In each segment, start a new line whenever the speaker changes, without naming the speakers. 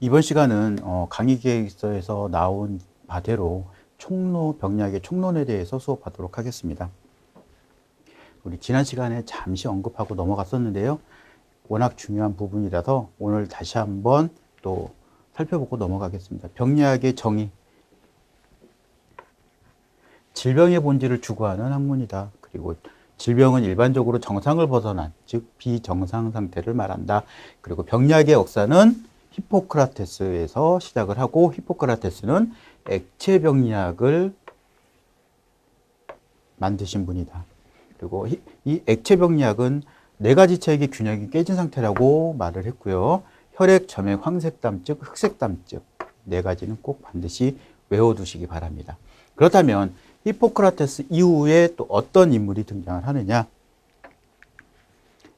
이번 시간은 강의 계획서에서 나온 바대로 병리학의 총론에 대해서 수업하도록 하겠습니다. 우리 지난 시간에 잠시 언급하고 넘어갔었는데요. 워낙 중요한 부분이라서 오늘 다시 한번 또 살펴보고 넘어가겠습니다. 병리학의 정의. 질병의 본질을 추구하는 학문이다. 그리고 질병은 일반적으로 정상을 벗어난, 즉 비정상 상태를 말한다. 그리고 병리학의 역사는 히포크라테스에서 시작을 하고, 히포크라테스는 액체 병리학을 만드신 분이다. 그리고 이 액체 병리학은 네 가지 체액의 균형이 깨진 상태라고 말을 했고요. 혈액, 점액, 황색담증, 흑색담증 네 가지는 꼭 반드시 외워두시기 바랍니다. 그렇다면 히포크라테스 이후에 또 어떤 인물이 등장을 하느냐?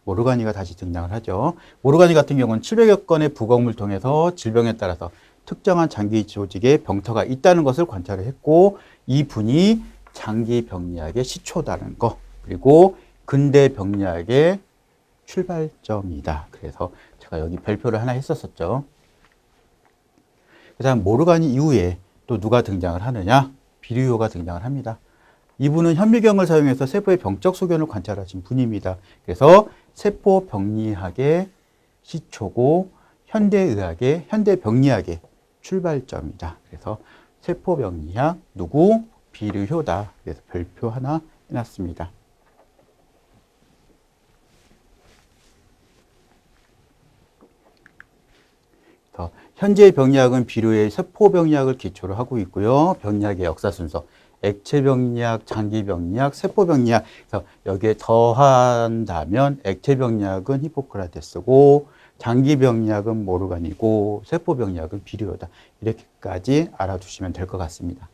모르가니가 다시 등장을 하죠. 모르가니 같은 경우는 700여 건의 부검을 통해서 질병에 따라서 특정한 장기 조직에 병터가 있다는 것을 관찰을 했고, 이분이 장기 병리학의 시초다는 거, 그리고 근대 병리학의 출발점이다. 그래서 제가 여기 별표를 하나 했었었죠. 그 다음 모르가니 이후에 또 누가 등장을 하느냐? 비류요가 등장을 합니다. 이분은 현미경을 사용해서 세포의 병적 소견을 관찰하신 분입니다. 그래서 세포 병리학의 시초고 현대 병리학의 출발점이다. 그래서 세포 병리학 누구? 비류효다. 그래서 별표 하나 해놨습니다. 현재의 병리학은 비료의 세포 병리학을 기초로 하고 있고요. 병리학의 역사 순서, 액체 병리학, 장기 병리학, 세포 병리학. 그래서 여기에 더한다면 액체 병리학은 히포크라테스고, 장기 병리학은 모르가니고, 세포 병리학은 비료다. 이렇게까지 알아두시면 될 것 같습니다.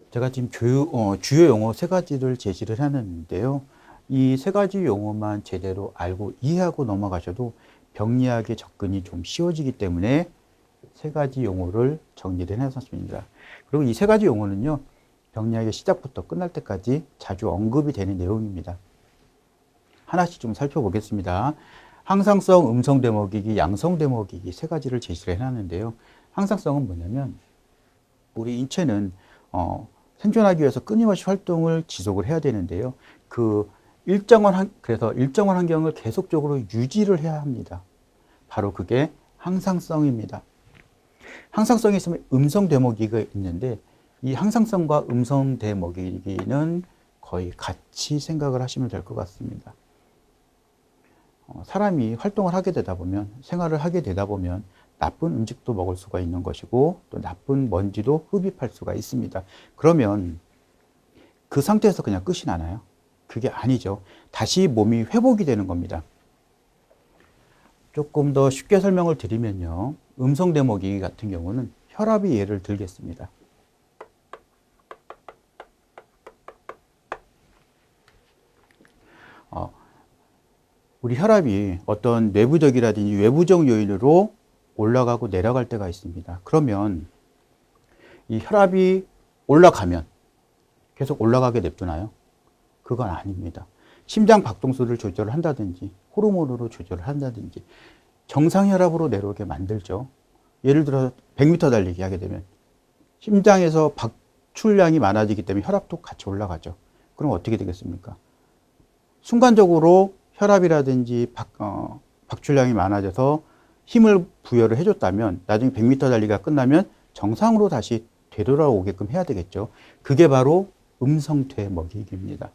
제가 지금 주요 용어 세 가지를 제시를 하는데요. 이 세 가지 용어만 제대로 알고 이해하고 넘어가셔도 병리학의 접근이 좀 쉬워지기 때문에 세 가지 용어를 정리를 해놨습니다. 그리고 이 세 가지 용어는요, 병리학의 시작부터 끝날 때까지 자주 언급이 되는 내용입니다. 하나씩 좀 살펴보겠습니다. 항상성, 음성 데모기기, 양성 데모기기 세 가지를 제시를 해놨는데요. 항상성은 뭐냐면 우리 인체는 생존하기 위해서 끊임없이 활동을 지속을 해야 되는데요. 그래서 일정한 환경을 계속적으로 유지를 해야 합니다. 바로 그게 항상성입니다. 항상성이 있으면 음성 데모기기가 있는데, 이 항상성과 음성 데모기기는 거의 같이 생각을 하시면 될 것 같습니다. 사람이 활동을 하게 되다 보면, 생활을 하게 되다 보면 나쁜 음식도 먹을 수가 있는 것이고, 또 나쁜 먼지도 흡입할 수가 있습니다. 그러면 그 상태에서 그냥 끝이 나나요? 그게 아니죠. 다시 몸이 회복이 되는 겁니다. 조금 더 쉽게 설명을 드리면요. 음성 데모기기 같은 경우는 혈압이 예를 들겠습니다. 우리 혈압이 어떤 내부적이라든지 외부적 요인으로 올라가고 내려갈 때가 있습니다. 그러면 이 혈압이 올라가면 계속 올라가게 냅두나요? 그건 아닙니다. 심장 박동수를 조절을 한다든지 호르몬으로 조절을 한다든지 정상 혈압으로 내려오게 만들죠. 예를 들어 100m 달리기 하게 되면 심장에서 박출량이 많아지기 때문에 혈압도 같이 올라가죠. 그럼 어떻게 되겠습니까? 순간적으로 혈압이라든지 박출량이 많아져서 힘을 부여를 해줬다면 나중에 100m 달리기가 끝나면 정상으로 다시 되돌아오게끔 해야 되겠죠. 그게 바로 음성퇴 먹이기입니다.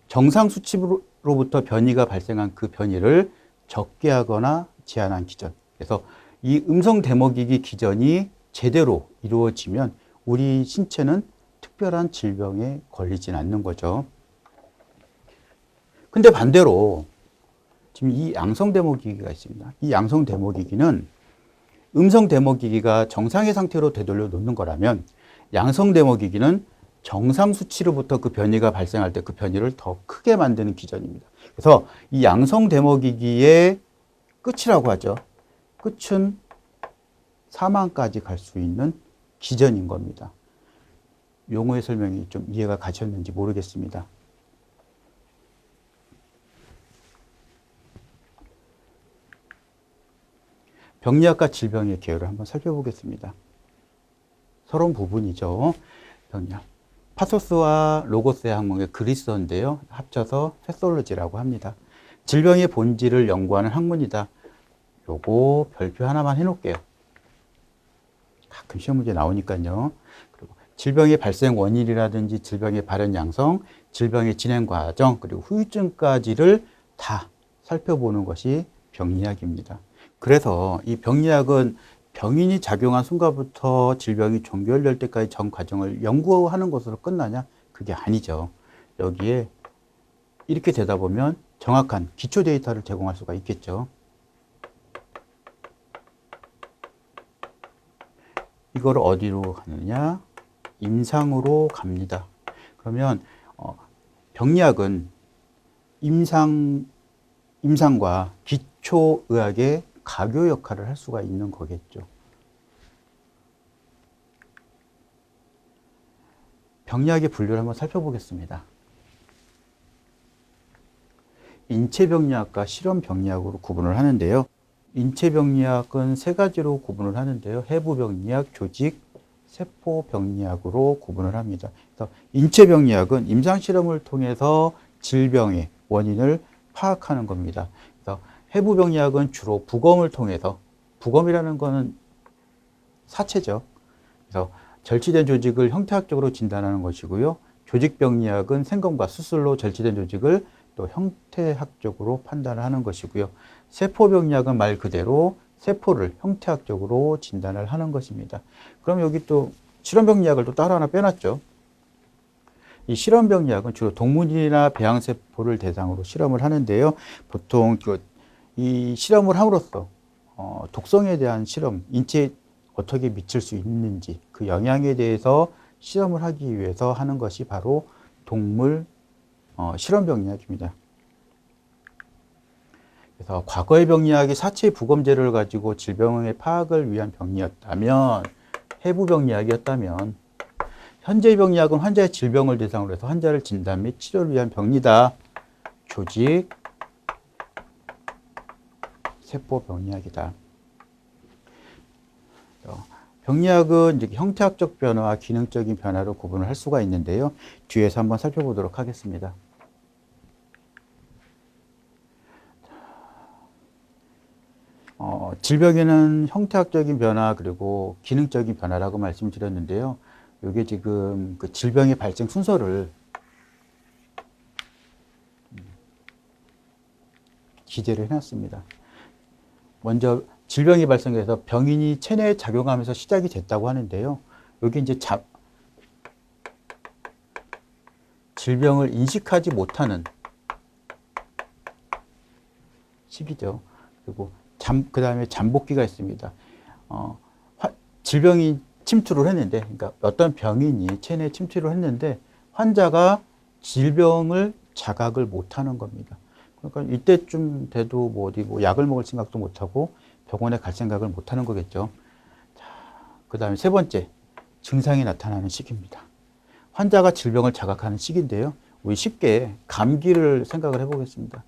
정상 수치로부터 변이가 발생한 그 변이를 적게 하거나 제한한 기전. 그래서 이 음성 대먹이기 기전이 제대로 이루어지면 우리 신체는 특별한 질병에 걸리진 않는 거죠. 근데 반대로 지금 이 양성 데모기기가 있습니다. 이 양성 데모기기는 음성 데모기기가 정상의 상태로 되돌려 놓는 거라면, 양성 데모기기는 정상 수치로부터 그 변이가 발생할 때 그 변이를 더 크게 만드는 기전입니다. 그래서 이 양성 데모기기의 끝이라고 하죠. 끝은 사망까지 갈 수 있는 기전인 겁니다. 용어의 설명이 좀 이해가 가셨는지 모르겠습니다. 병리학과 질병의 계열을 한번 살펴보겠습니다. 서론 부분이죠. 병리학. 파소스와 로고스의 학문의 그리스어인데요. 합쳐서 패솔로지라고 합니다. 질병의 본질을 연구하는 학문이다. 요거 별표 하나만 해놓을게요. 가끔 시험 문제 나오니까요. 그리고 질병의 발생 원인이라든지 질병의 발현 양성, 질병의 진행 과정, 그리고 후유증까지를 다 살펴보는 것이 병리학입니다. 그래서 이 병리학은 병인이 작용한 순간부터 질병이 종결될 때까지 전 과정을 연구하는 것으로 끝나냐? 그게 아니죠. 여기에 이렇게 되다 보면 정확한 기초 데이터를 제공할 수가 있겠죠. 이걸 어디로 가느냐? 임상으로 갑니다. 그러면 병리학은 임상과 기초의학의 가교 역할을 할 수가 있는 거겠죠. 병리학의 분류를 한번 살펴보겠습니다. 인체병리학과 실험병리학으로 구분을 하는데요. 인체병리학은 세 가지로 구분을 하는데요. 해부병리학, 조직, 세포병리학으로 구분을 합니다. 그래서 인체병리학은 임상실험을 통해서 질병의 원인을 파악하는 겁니다. 그래서 해부병리학은 주로 부검을 통해서, 부검이라는 것은 사체죠. 그래서 절취된 조직을 형태학적으로 진단하는 것이고요. 조직병리학은 생검과 수술로 절취된 조직을 또 형태학적으로 판단을 하는 것이고요. 세포병리학은 말 그대로 세포를 형태학적으로 진단을 하는 것입니다. 그럼 여기 또 실험병리학을 또 따로 하나 빼놨죠. 이 실험병리학은 주로 동물이나 배양세포를 대상으로 실험을 하는데요. 보통 이 실험을 함으로써 독성에 대한 실험, 인체에 어떻게 미칠 수 있는지 그 영향에 대해서 실험을 하기 위해서 하는 것이 바로 동물 실험병리학입니다. 그래서 과거의 병리학이 사체 부검제를 가지고 질병의 파악을 위한 병리였다면, 해부병리학이었다면, 현재의 병리학은 환자의 질병을 대상으로 해서 환자를 진단 및 치료를 위한 병리다. 조직, 세포병리학이다. 병리학은 이제 형태학적 변화와 기능적인 변화로 구분을 할 수가 있는데요. 뒤에서 한번 살펴보도록 하겠습니다. 질병에는 형태학적인 변화 그리고 기능적인 변화라고 말씀드렸는데요. 이게 지금 그 질병의 발생 순서를 기재를 해놨습니다. 먼저 질병이 발생해서 병인이 체내에 작용하면서 시작이 됐다고 하는데요. 여기 이제 질병을 인식하지 못하는 시기죠. 그리고 그 다음에 잠복기가 있습니다. 질병이 침투를 했는데, 그러니까 어떤 병인이 체내에 침투를 했는데 환자가 질병을 자각을 못하는 겁니다. 그러니까 이때쯤 돼도 뭐 어디 뭐 약을 먹을 생각도 못하고 병원에 갈 생각을 못하는 거겠죠. 그 다음에 세 번째, 증상이 나타나는 시기입니다. 환자가 질병을 자각하는 시기인데요. 우리 쉽게 감기를 생각을 해보겠습니다.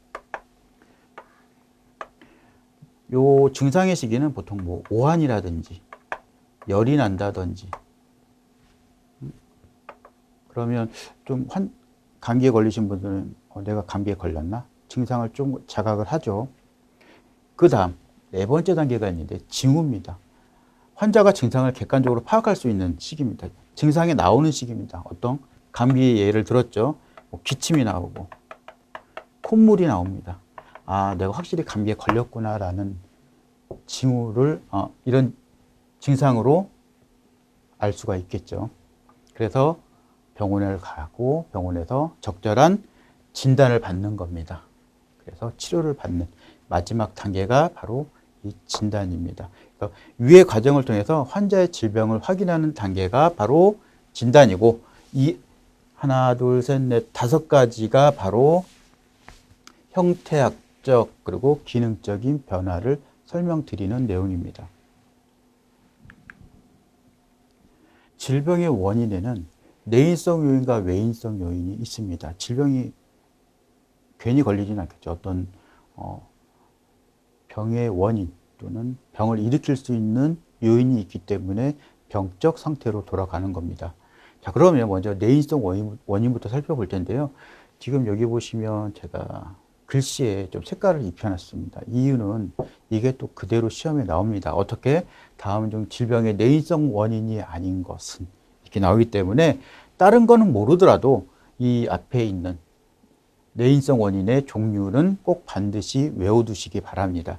요 증상의 시기는 보통 뭐 오한이라든지 열이 난다든지, 그러면 좀 감기에 걸리신 분들은 내가 감기에 걸렸나? 증상을 좀 자각을 하죠. 그 다음 네 번째 단계가 있는데 징후입니다. 환자가 증상을 객관적으로 파악할 수 있는 시기입니다. 증상이 나오는 시기입니다. 어떤 감기 예를 들었죠. 기침이 나오고 콧물이 나옵니다. 아, 내가 확실히 감기에 걸렸구나라는 징후를 이런 증상으로 알 수가 있겠죠. 그래서 병원을 가고 병원에서 적절한 진단을 받는 겁니다. 그래서 치료를 받는 마지막 단계가 바로 이 진단입니다. 그래서 위의 과정을 통해서 환자의 질병을 확인하는 단계가 바로 진단이고, 이 하나, 둘, 셋, 넷, 다섯 가지가 바로 형태학적 그리고 기능적인 변화를 설명드리는 내용입니다. 질병의 원인에는 내인성 요인과 외인성 요인이 있습니다. 질병이 괜히 걸리진 않겠죠. 어떤 병의 원인 또는 병을 일으킬 수 있는 요인이 있기 때문에 병적 상태로 돌아가는 겁니다. 자, 그러면 먼저 내인성 원인부터 살펴볼 텐데요. 지금 여기 보시면 제가 글씨에 좀 색깔을 입혀놨습니다. 이유는 이게 또 그대로 시험에 나옵니다. 어떻게? 다음 중 질병의 내인성 원인이 아닌 것은 이렇게 나오기 때문에 다른 거는 모르더라도 이 앞에 있는 내인성 원인의 종류는 꼭 반드시 외워두시기 바랍니다.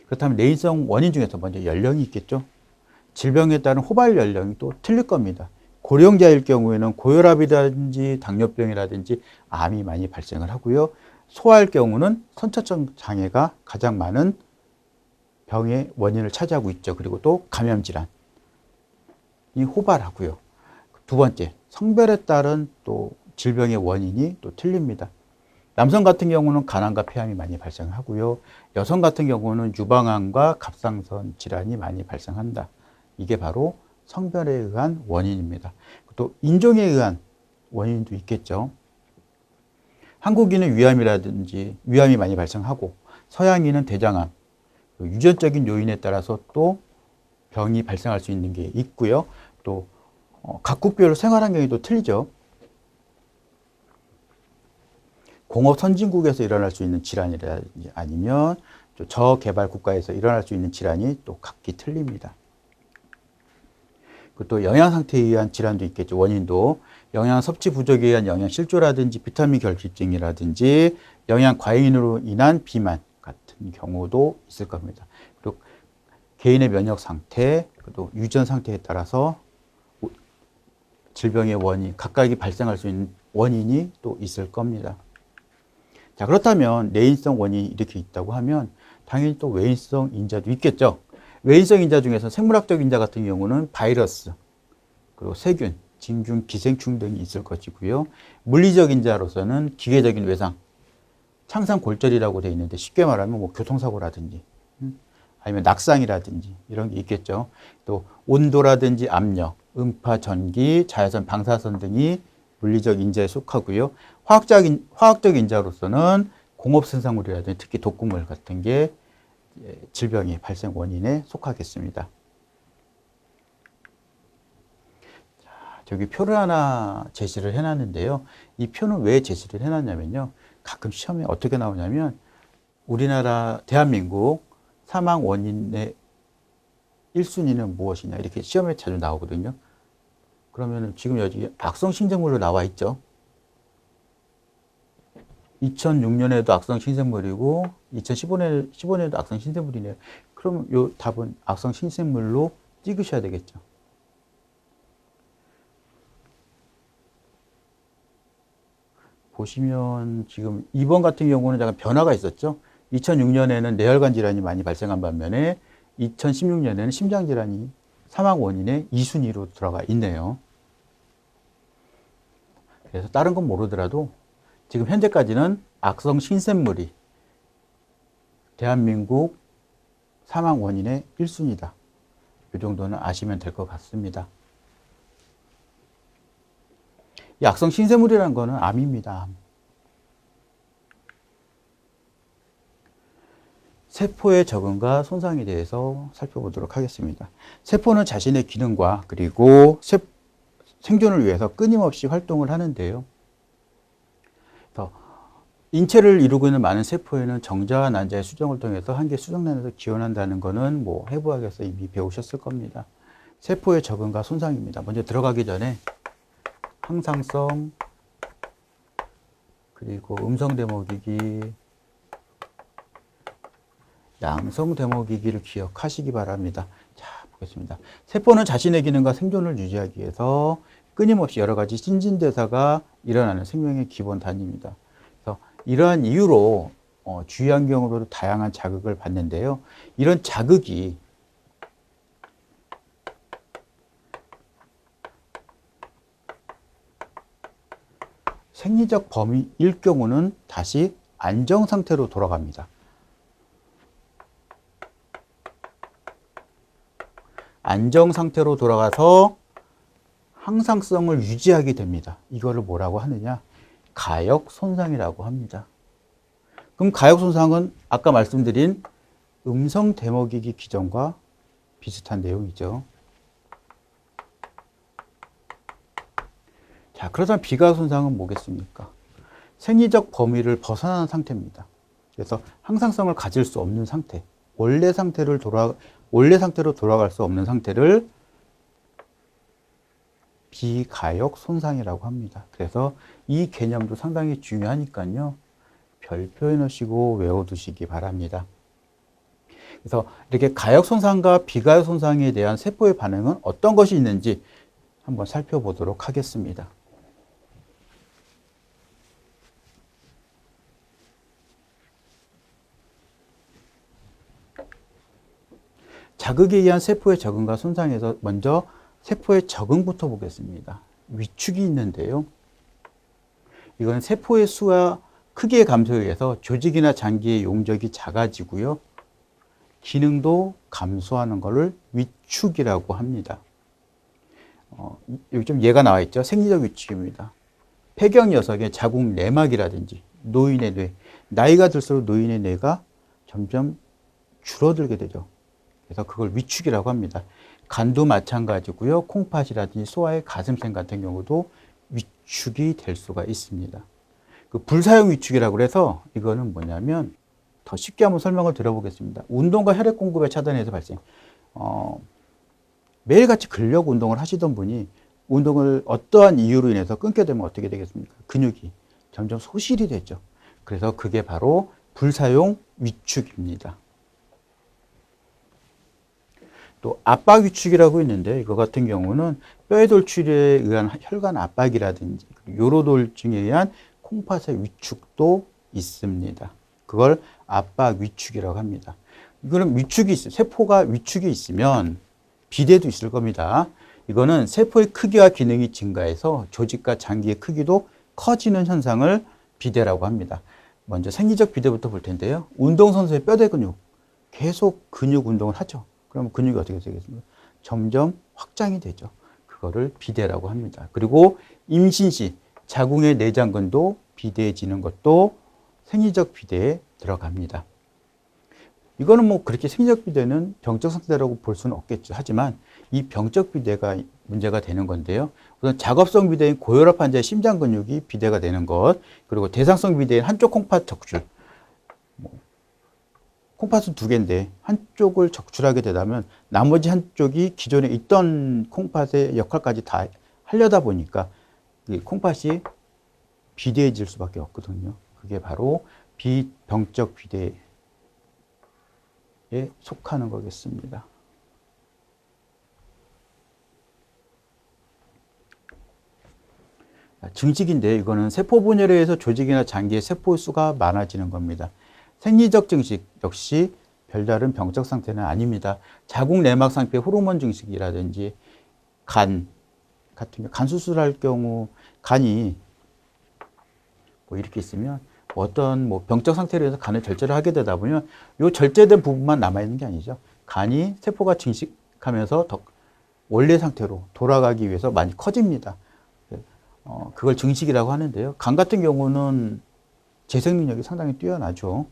그렇다면 내인성 원인 중에서 먼저 연령이 있겠죠. 질병에 따른 호발 연령이 또 틀릴 겁니다. 고령자일 경우에는 고혈압이라든지 당뇨병이라든지 암이 많이 발생을 하고요. 소아일 경우는 선천적 장애가 가장 많은 병의 원인을 차지하고 있죠. 그리고 또 감염질환이 호발하고요. 두 번째, 성별에 따른 또 질병의 원인이 또 틀립니다. 남성 같은 경우는 간암과 폐암이 많이 발생하고요. 여성 같은 경우는 유방암과 갑상선 질환이 많이 발생한다. 이게 바로 성별에 의한 원인입니다. 또 인종에 의한 원인도 있겠죠. 한국인은 위암이 많이 발생하고 서양인은 대장암, 유전적인 요인에 따라서 또 병이 발생할 수 있는 게 있고요. 또 각국별로 생활 환경이 또 틀리죠. 공업 선진국에서 일어날 수 있는 질환이라든지 아니면 저개발 국가에서 일어날 수 있는 질환이 또 각기 틀립니다. 또 영양 상태에 의한 질환도 있겠죠. 원인도 영양 섭취 부족에 의한 영양 실조라든지 비타민 결핍증이라든지 영양 과잉으로 인한 비만 같은 경우도 있을 겁니다. 그리고 개인의 면역 상태, 또 유전 상태에 따라서 질병의 원인, 각각이 발생할 수 있는 원인이 또 있을 겁니다. 자, 그렇다면 내인성 원인이 이렇게 있다고 하면 당연히 또 외인성 인자도 있겠죠. 외인성 인자 중에서 생물학적 인자 같은 경우는 바이러스, 그리고 세균, 진균, 기생충 등이 있을 것이고요. 물리적 인자로서는 기계적인 외상, 창상 골절이라고 되어 있는데 쉽게 말하면 뭐 교통사고라든지 아니면 낙상이라든지 이런 게 있겠죠. 또 온도라든지 압력, 음파, 전기, 자외선, 방사선 등이 물리적 인자에 속하고요. 화학적 인자로서는 공업생산물이라든지 특히 독극물 같은 게 질병의 발생 원인에 속하겠습니다. 자, 저기 표를 하나 제시를 해놨는데요. 이 표는 왜 제시를 해놨냐면요. 가끔 시험에 어떻게 나오냐면 우리나라 대한민국 사망 원인의 1순위는 무엇이냐 이렇게 시험에 자주 나오거든요. 그러면 지금 여기 악성 신생물로 나와 있죠. 2006년에도 악성 신생물이고 2015년에도 악성 신생물이네요. 그러면 요 답은 악성 신생물로 찍으셔야 되겠죠. 보시면 지금 2번 같은 경우는 약간 변화가 있었죠. 2006년에는 뇌혈관 질환이 많이 발생한 반면에 2016년에는 심장 질환이 사망 원인의 2순위로 들어가 있네요. 그래서 다른 건 모르더라도 지금 현재까지는 악성 신생물이 대한민국 사망 원인의 1순위다. 이 정도는 아시면 될 것 같습니다. 이 악성 신생물이라는 거는 암입니다. 세포의 적응과 손상에 대해서 살펴보도록 하겠습니다. 세포는 자신의 기능과 그리고 생존을 위해서 끊임없이 활동을 하는데요. 인체를 이루고 있는 많은 세포에는 정자와 난자의 수정을 통해서 한 개 수정란에서 기원한다는 것은 뭐 해부학에서 이미 배우셨을 겁니다. 세포의 적응과 손상입니다. 먼저 들어가기 전에 항상성, 그리고 음성 데모기기, 양성 데모기기를 기억하시기 바랍니다. 자, 보겠습니다. 세포는 자신의 기능과 생존을 유지하기 위해서 끊임없이 여러 가지 신진대사가 일어나는 생명의 기본 단위입니다. 그래서 이러한 이유로 주위 환경으로도 다양한 자극을 받는데요. 이런 자극이 생리적 범위일 경우는 다시 안정 상태로 돌아갑니다. 안정 상태로 돌아가서 항상성을 유지하게 됩니다. 이거를 뭐라고 하느냐? 가역 손상이라고 합니다. 그럼 가역 손상은 아까 말씀드린 음성 대먹이기 기전과 비슷한 내용이죠. 자, 그렇다면 비가 손상은 뭐겠습니까? 생리적 범위를 벗어나는 상태입니다. 그래서 항상성을 가질 수 없는 상태, 원래 상태로 돌아갈 수 없는 상태를 비가역 손상이라고 합니다. 그래서 이 개념도 상당히 중요하니까요. 별표해 놓으시고 외워두시기 바랍니다. 그래서 이렇게 가역 손상과 비가역 손상에 대한 세포의 반응은 어떤 것이 있는지 한번 살펴보도록 하겠습니다. 자극에 의한 세포의 적응과 손상에서 먼저 세포의 적응부터 보겠습니다. 위축이 있는데요. 이건 세포의 수와 크기의 감소에 의해서 조직이나 장기의 용적이 작아지고요. 기능도 감소하는 것을 위축이라고 합니다. 여기 좀 예가 나와 있죠. 생리적 위축입니다. 폐경 녀석의 자궁 내막이라든지 노인의 뇌, 나이가 들수록 노인의 뇌가 점점 줄어들게 되죠. 그래서 그걸 위축이라고 합니다. 간도 마찬가지고요. 콩팥이라든지 소아의 가슴샘 같은 경우도 위축이 될 수가 있습니다. 그 불사용 위축이라고 해서 이거는 뭐냐면 더 쉽게 한번 설명을 드려보겠습니다. 운동과 혈액 공급의 차단에서 발생. 매일같이 근력 운동을 하시던 분이 운동을 어떠한 이유로 인해서 끊게 되면 어떻게 되겠습니까? 근육이 점점 소실이 되죠. 그래서 그게 바로 불사용 위축입니다. 또 압박 위축이라고 있는데 이거 같은 경우는 뼈의 돌출에 의한 혈관 압박이라든지 요로돌증에 의한 콩팥의 위축도 있습니다. 그걸 압박 위축이라고 합니다. 이거는 위축이 있어요. 세포가 위축이 있으면 비대도 있을 겁니다. 이거는 세포의 크기와 기능이 증가해서 조직과 장기의 크기도 커지는 현상을 비대라고 합니다. 먼저 생리적 비대부터 볼 텐데요. 운동선수의 뼈대 근육, 계속 근육 운동을 하죠. 그러면 근육이 어떻게 되겠습니까? 점점 확장이 되죠. 그거를 비대라고 합니다. 그리고 임신 시 자궁의 내장근도 비대해지는 것도 생리적 비대에 들어갑니다. 이거는 뭐 그렇게 생리적 비대는 병적 상태라고 볼 수는 없겠죠. 하지만 이 병적 비대가 문제가 되는 건데요. 우선 작업성 비대인 고혈압 환자의 심장 근육이 비대가 되는 것, 그리고 대상성 비대인 한쪽 콩팥 적출. 콩팥은 두 개인데 한쪽을 적출하게 되다면 나머지 한쪽이 기존에 있던 콩팥의 역할까지 다 하려다 보니까 이 콩팥이 비대해질 수밖에 없거든요. 그게 바로 비병적 비대에 속하는 거겠습니다. 증식인데 이거는 세포 분열에 의해서 조직이나 장기의 세포 수가 많아지는 겁니다. 생리적 증식 역시 별다른 병적 상태는 아닙니다. 자궁 내막 상피의 호르몬 증식이라든지 간 같은 경우, 간 수술할 경우 간이 뭐 이렇게 있으면 어떤 뭐 병적 상태로 해서 간을 절제를 하게 되다 보면 이 절제된 부분만 남아 있는 게 아니죠. 간이 세포가 증식하면서 더 원래 상태로 돌아가기 위해서 많이 커집니다. 그걸 증식이라고 하는데요. 간 같은 경우는 재생 능력이 상당히 뛰어나죠.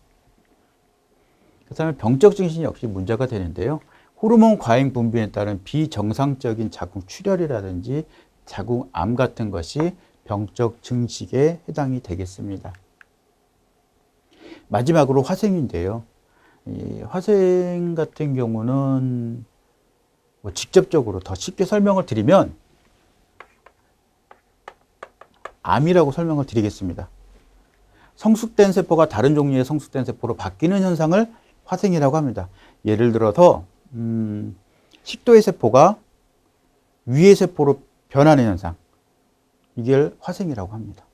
그다음에 병적 증식 역시 문제가 되는데요. 호르몬 과잉 분비에 따른 비정상적인 자궁 출혈이라든지 자궁암 같은 것이 병적 증식에 해당이 되겠습니다. 마지막으로 화생인데요. 이 화생 같은 경우는 뭐 직접적으로 더 쉽게 설명을 드리면 암이라고 설명을 드리겠습니다. 성숙된 세포가 다른 종류의 성숙된 세포로 바뀌는 현상을 화생이라고 합니다. 예를 들어서 식도의 세포가 위의 세포로 변하는 현상, 이걸 화생이라고 합니다.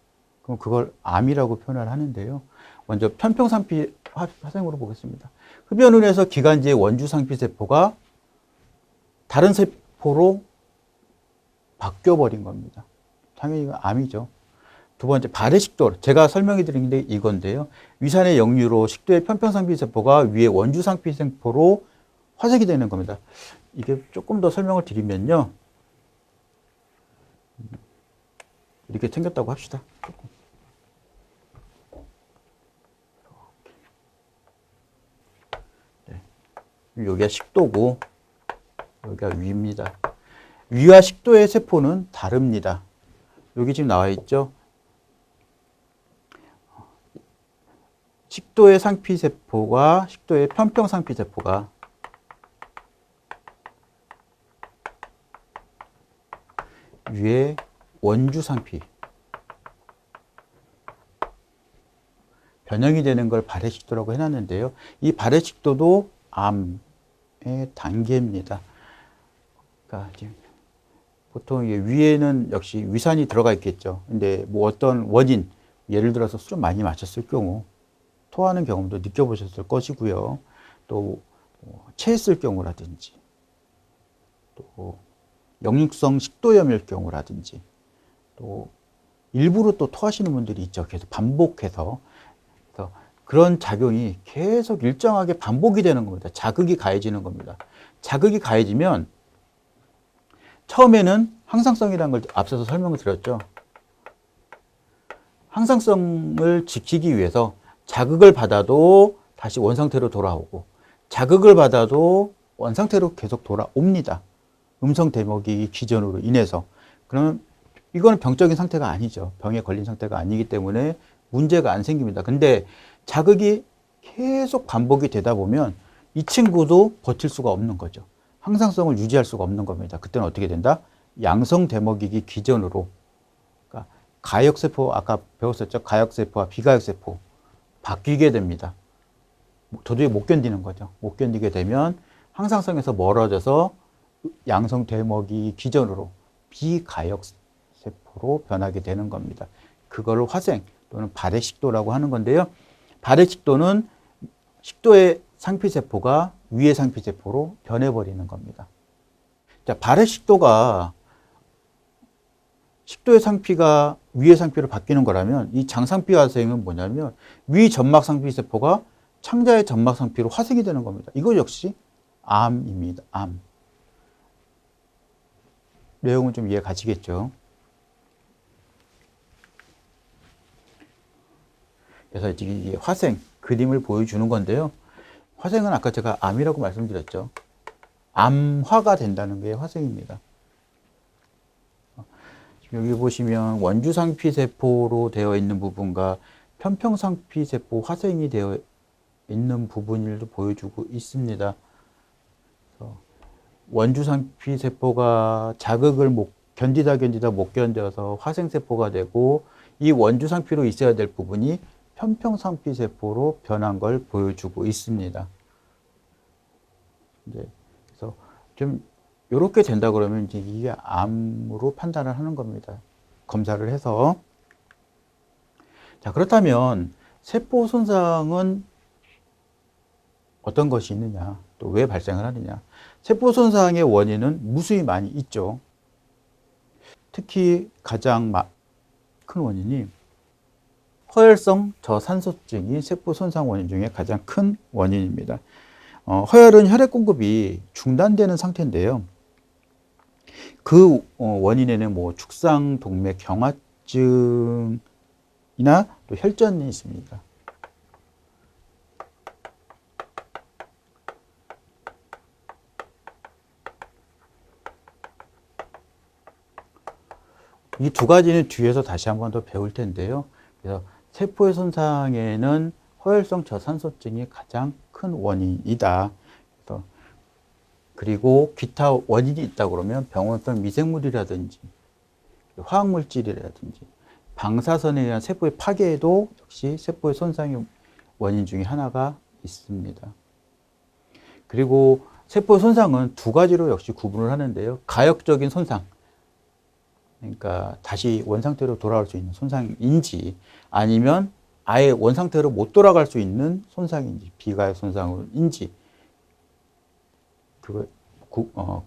그럼 그걸 암이라고 표현을 하는데요. 먼저 편평상피 화생으로 보겠습니다. 흡연을 해서 기관지의 원주상피 세포가 다른 세포로 바뀌어버린 겁니다. 당연히 이건 암이죠. 두 번째, 발해식도. 제가 설명해 드린 게 이건데요. 위산의 역류로 식도의 편평상피 세포가 위에 원주상피 세포로 화색이 되는 겁니다. 이게 조금 더 설명을 드리면요. 이렇게 생겼다고 합시다. 조금. 네. 여기가 식도고 여기가 위입니다. 위와 식도의 세포는 다릅니다. 여기 지금 나와 있죠? 식도의 상피세포가 식도의 편평상피세포가 위에 원주상피 변형이 되는 걸 발해식도라고 해놨는데요. 이 발해식도도 암의 단계입니다. 그러니까 지금 보통 위에는 역시 위산이 들어가 있겠죠. 근데 뭐 어떤 원인, 예를 들어서 술을 많이 마셨을 경우 토하는 경험도 느껴보셨을 것이고요. 또 체했을 경우라든지 또 역류성 식도염일 경우라든지 또 일부러 또 토하시는 분들이 있죠. 계속 반복해서. 그래서 그런 작용이 계속 일정하게 반복이 되는 겁니다. 자극이 가해지는 겁니다. 자극이 가해지면 처음에는 항상성이라는 걸 앞서서 설명을 드렸죠. 항상성을 지키기 위해서 자극을 받아도 다시 원상태로 돌아오고 자극을 받아도 원상태로 계속 돌아옵니다. 음성 대먹이 기전으로 인해서. 그러면 이거는 병적인 상태가 아니죠. 병에 걸린 상태가 아니기 때문에 문제가 안 생깁니다. 근데 자극이 계속 반복이 되다 보면 이 친구도 버틸 수가 없는 거죠. 항상성을 유지할 수가 없는 겁니다. 그때는 어떻게 된다? 양성 대먹이기 기전으로. 그러니까 가역세포, 아까 배웠었죠? 가역세포와 비가역세포 바뀌게 됩니다. 도저히 못 견디는 거죠. 못 견디게 되면 항상성에서 멀어져서 양성 대먹이 기전으로 비가역세포로 변하게 되는 겁니다. 그거를 화생 또는 발해식도라고 하는 건데요. 발해식도는 식도의 상피세포가 위의 상피세포로 변해버리는 겁니다. 자, 발해식도가 식도의 상피가 위의 상피로 바뀌는 거라면 이 장상피 화생은 뭐냐면 위 점막 상피세포가 창자의 점막 상피로 화생이 되는 겁니다. 이거 역시 암입니다. 암. 내용은 좀 이해 가시겠죠? 그래서 이 화생, 그림을 보여주는 건데요. 화생은 아까 제가 암이라고 말씀드렸죠. 암화가 된다는 게 화생입니다. 여기 보시면 원주상피세포로 되어 있는 부분과 편평상피세포 화생이 되어 있는 부분을 보여주고 있습니다. 원주상피세포가 자극을 견디다 못 견뎌서 화생세포가 되고 이 원주상피로 있어야 될 부분이 편평상피세포로 변한 걸 보여주고 있습니다. 그래서 좀 이렇게 된다 그러면 이제 이게 암으로 판단을 하는 겁니다. 검사를 해서. 자, 그렇다면 세포 손상은 어떤 것이 있느냐, 또 왜 발생을 하느냐. 세포 손상의 원인은 무수히 많이 있죠. 특히 가장 큰 원인이 허혈성 저산소증이 세포 손상 원인 중에 가장 큰 원인입니다. 허혈은 혈액 공급이 중단되는 상태인데요. 그 원인에는 뭐 축상 동맥 경화증이나 또 혈전이 있습니다. 이 두 가지는 뒤에서 다시 한 번 더 배울 텐데요. 그래서 세포의 손상에는 허혈성 저산소증이 가장 큰 원인이다. 그리고 기타 원인이 있다 그러면 병원성 미생물이라든지 화학물질이라든지 방사선에 의한 세포의 파괴도 역시 세포의 손상의 원인 중에 하나가 있습니다. 그리고 세포의 손상은 두 가지로 역시 구분을 하는데요. 가역적인 손상, 그러니까 다시 원상태로 돌아갈 수 있는 손상인지 아니면 아예 원상태로 못 돌아갈 수 있는 손상인지 비가역 손상인지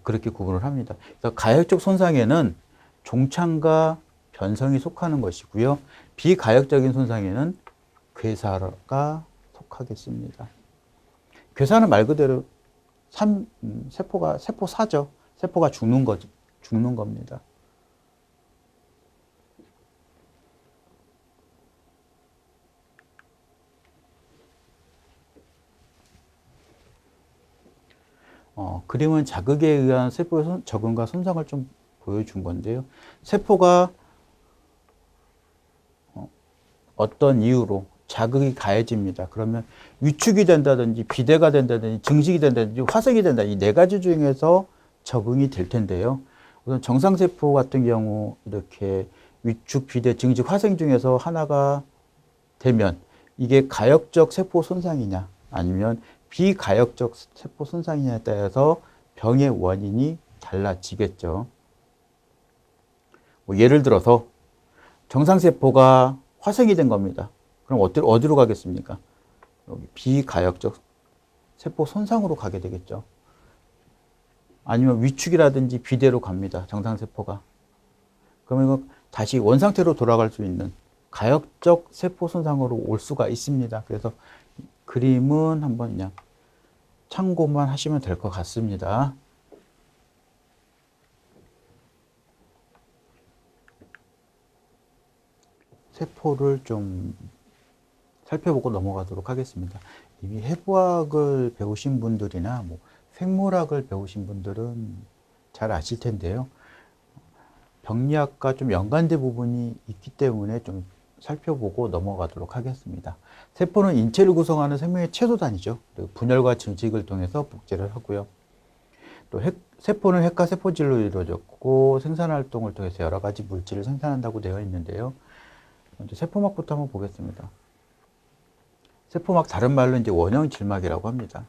그렇게 구분을 합니다. 그래서 가역적 손상에는 종창과 변성이 속하는 것이고요. 비가역적인 손상에는 괴사가 속하겠습니다. 괴사는 말 그대로 세포사죠. 세포가 죽는 겁니다. 그림은 자극에 의한 세포의 적응과 손상을 좀 보여준 건데요. 세포가 어떤 이유로 자극이 가해집니다. 그러면 위축이 된다든지 비대가 된다든지 증식이 된다든지 화색이 된다. 이 네 가지 중에서 적응이 될 텐데요. 우선 정상세포 같은 경우 이렇게 위축, 비대, 증식, 화생 중에서 하나가 되면 이게 가역적 세포 손상이냐 아니면 비가역적 세포 손상이냐에 따라서 병의 원인이 달라지겠죠. 뭐 예를 들어서 정상세포가 화생이 된 겁니다. 그럼 어디로 가겠습니까? 여기 비가역적 세포 손상으로 가게 되겠죠. 아니면 위축이라든지 비대로 갑니다. 정상세포가. 그러면 이거 다시 원상태로 돌아갈 수 있는 가역적 세포 손상으로 올 수가 있습니다. 그래서 그림은 한번 그냥 참고만 하시면 될 것 같습니다. 세포를 좀 살펴보고 넘어가도록 하겠습니다. 이미 해부학을 배우신 분들이나 뭐 생물학을 배우신 분들은 잘 아실 텐데요. 병리학과 좀 연관된 부분이 있기 때문에 좀 살펴보고 넘어가도록 하겠습니다. 세포는 인체를 구성하는 생명의 채소단이죠. 그리고 분열과 증식을 통해서 복제를 하고요. 또 세포는 핵과 세포질로 이루어졌고 생산활동을 통해서 여러 가지 물질을 생산한다고 되어 있는데요. 먼저 세포막부터 한번 보겠습니다. 세포막 다른 말로 이제 원형 질막이라고 합니다.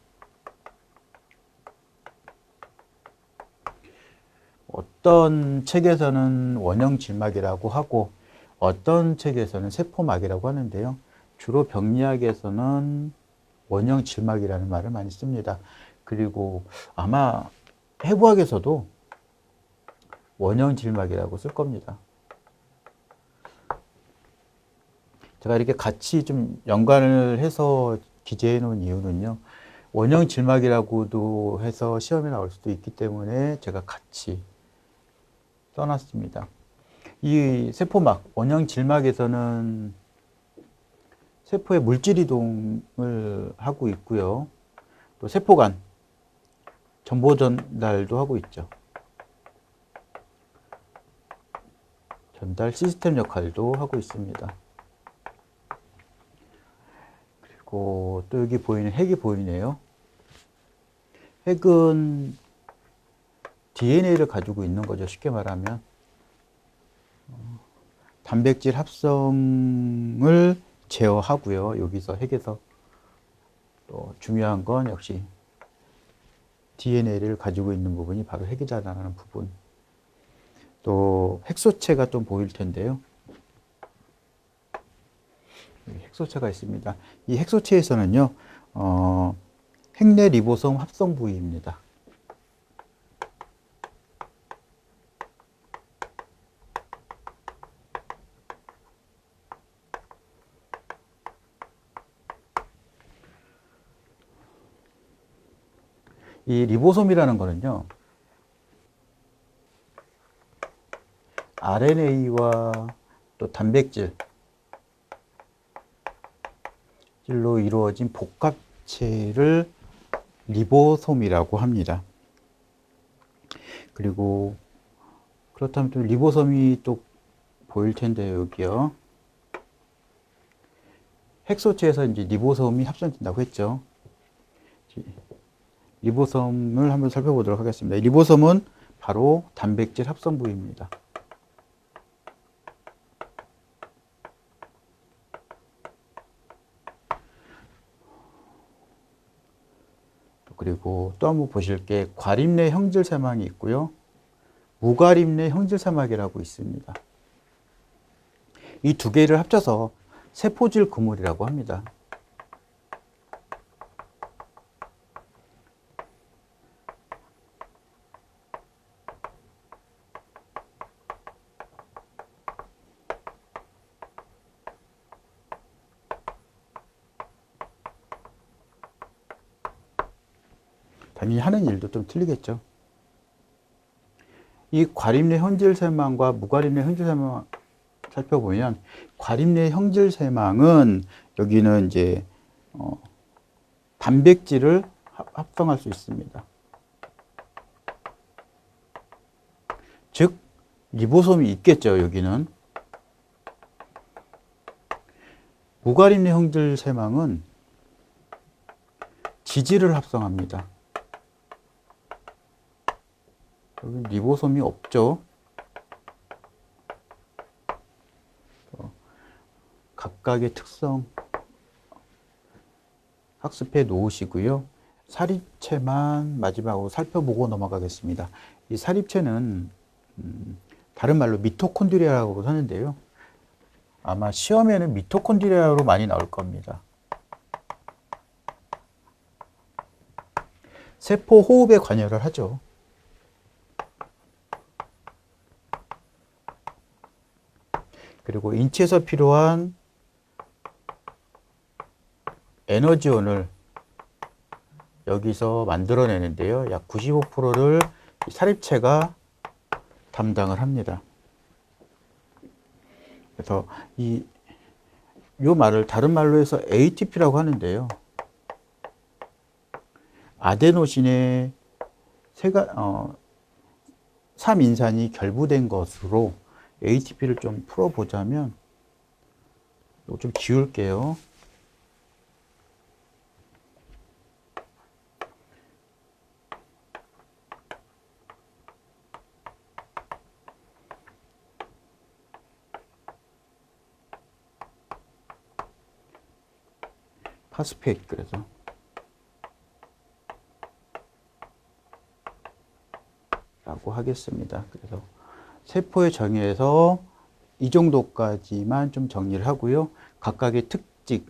어떤 책에서는 원형 질막이라고 하고 어떤 책에서는 세포막이라고 하는데요. 주로 병리학에서는 원형 질막이라는 말을 많이 씁니다. 그리고 아마 해부학에서도 원형 질막이라고 쓸 겁니다. 제가 이렇게 같이 좀 연관을 해서 기재해 놓은 이유는요. 원형 질막이라고도 해서 시험에 나올 수도 있기 때문에 제가 같이 써놨습니다. 이 세포막, 원형 질막에서는 세포의 물질 이동을 하고 있고요. 또 세포간, 정보 전달도 하고 있죠. 전달 시스템 역할도 하고 있습니다. 그리고 또 여기 보이는 핵이 보이네요. 핵은 DNA를 가지고 있는 거죠. 쉽게 말하면. 단백질 합성을 제어하고요. 여기서 핵에서 또 중요한 건 역시 DNA를 가지고 있는 부분이 바로 핵이다라는 부분. 또 핵소체가 좀 보일 텐데요. 핵소체가 있습니다. 이 핵소체에서는요, 핵내 리보솜 합성 부위입니다. 이 리보솜이라는 거는요, RNA와 또 단백질로 이루어진 복합체를 리보솜이라고 합니다. 그리고 그렇다면 또 리보솜이 또 보일 텐데요, 여기요. 핵소체에서 이제 리보솜이 합성된다고 했죠. 리보솜을 한번 살펴보도록 하겠습니다. 리보솜은 바로 단백질 합성 부위입니다. 그리고 또 한번 보실 게 과립내 형질세막이 있고요. 무과립내 형질세막이라고 있습니다. 이 두 개를 합쳐서 세포질 그물이라고 합니다. 당연히 하는 일도 좀 틀리겠죠. 이 과립내 형질세망과 무과립내 형질세망 살펴보면 과립내 형질세망은 여기는 이제 단백질을 합성할 수 있습니다. 즉 리보솜이 있겠죠. 여기는 무가림내 형질 세망은 지질을 합성합니다. 여기 리보솜이 없죠. 각각의 특성 학습해 놓으시고요. 사립체만 마지막으로 살펴보고 넘어가겠습니다. 이 사립체는 다른 말로 미토콘드리아라고 하는데요. 아마 시험에는 미토콘드리아로 많이 나올 겁니다. 세포 호흡에 관여를 하죠. 그리고 인체에서 필요한 에너지원을 여기서 만들어내는데요. 약 95%를 사립체가 담당을 합니다. 그래서 요 말을 다른 말로 해서 ATP라고 하는데요. 아데노신의 3인산이 결부된 것으로 ATP를 좀 풀어보자면, 이거 좀 지울게요. 파스페이트 그래서 라고 하겠습니다. 그래서 세포의 정의에서 이 정도까지만 좀 정리를 하고요. 각각의 특징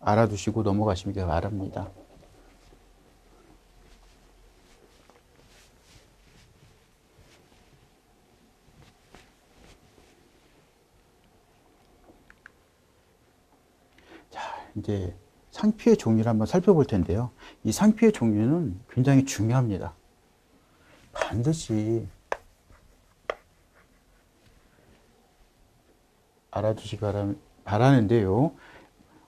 알아두시고 넘어가시길 바랍니다. 자, 이제 상피의 종류를 한번 살펴볼 텐데요. 이 상피의 종류는 굉장히 중요합니다. 반드시 알아두시기 바라는데요.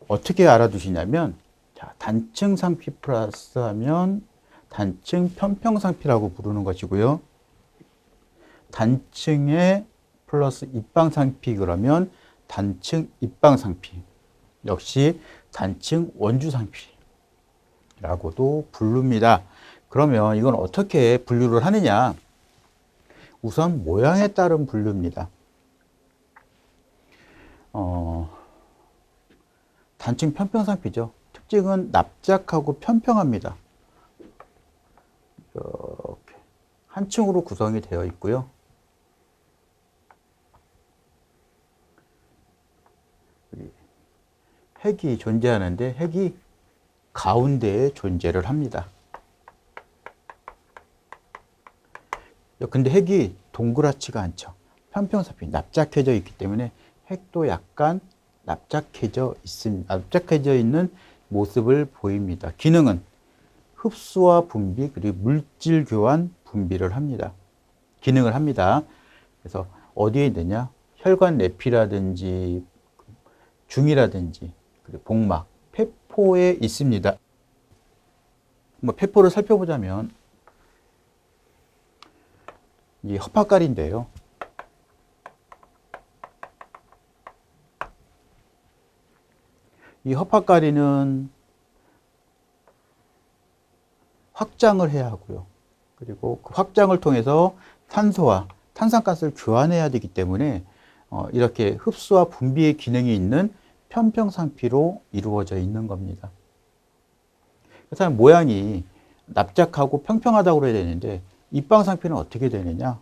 어떻게 알아두시냐면, 자, 단층 상피 플러스 하면 단층 편평 상피라고 부르는 것이고요. 단층에 플러스 입방 상피 그러면 단층 입방 상피. 역시 단층 원주 상피라고도 부릅니다. 그러면 이건 어떻게 분류를 하느냐? 우선 모양에 따른 분류입니다. 단층 편평 상피죠. 특징은 납작하고 편평합니다. 이렇게 한 층으로 구성이 되어 있고요. 핵이 존재하는데 핵이 가운데에 존재를 합니다. 근데 핵이 동그랗지가 않죠. 편평상피 납작해져 있기 때문에 핵도 약간 납작해져 있는 모습을 보입니다. 기능은 흡수와 분비 그리고 물질 교환 분비를 합니다. 기능을 합니다. 그래서 어디에 있느냐? 혈관 내피라든지 중이라든지 그리고 복막, 폐포에 있습니다. 폐포를 살펴보자면 이 허파깔인데요. 이 허파까리는 확장을 해야 하고요. 그리고 그 확장을 통해서 탄소와 탄산가스를 교환해야 되기 때문에 이렇게 흡수와 분비의 기능이 있는 편평상피로 이루어져 있는 겁니다. 그래서 모양이 납작하고 평평하다고 그래야 되는데 입방상피는 어떻게 되느냐?